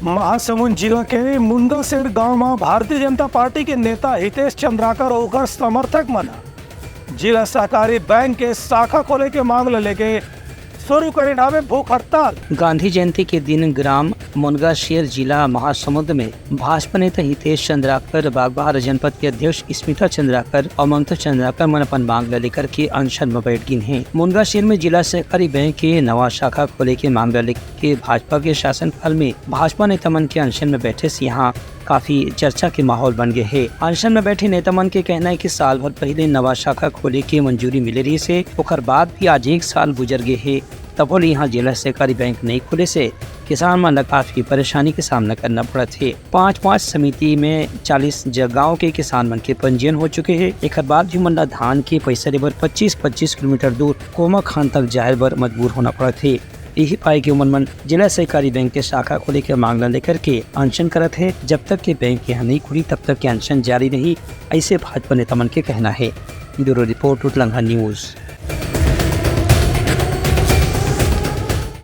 महासमुंद जिला के मुंदासेर गांव में भारतीय जनता पार्टी के नेता हितेश चंद्राकर और समर्थक मन जिला सहकारी बैंक के शाखा खोले के मांग लेके शुरू करे नामे भूख हड़ताल। गांधी जयंती के दिन ग्राम मुनगाशेर जिला महासमुंद में भाजपा नेता हितेश चंद्राकर, बागबाहरा जनपद के अध्यक्ष स्मिता चंद्राकर और ममता चंद्राकर मन अपन मांग लेकर के अनशन में बैठ गए हैं। मुनगाशेर में जिला सहकारी बैंक के नवा शाखा खोले के मांग लेकर भाजपा के शासन काल में भाजपा नेता मन के अनशन में बैठे से यहाँ काफी चर्चा के माहौल बन गए है। अनशन में बैठे नेता मन के कहना है कि साल भर पहले नवा शाखा खोले के मंजूरी मिले रही से ओकर बाद भी आज 1 साल गुजर गए है, तब यहाँ जिला सहकारी बैंक नहीं खुले से किसान मन काफी परेशानी के सामना करना पड़ा थे। 5-5 समिति में 40 गाँव के किसान मन के पंजीयन हो चुके हैं। एक बाद भी मंडा धान के पैसा लेबर 25-25 किलोमीटर दूर कोमा खान तक जाए बर मजबूर होना पड़ा थे। यही पाए कि उमन जिला सहकारी बैंक के शाखा खोले के मांग लेकर के अनशन करत है। जब तक के बैंक यहाँ नहीं खुली तब तक के अनशन जारी रही, ऐसे भाजपा नेता मन के कहना है। ब्यूरो रिपोर्ट, उटलंघा न्यूज।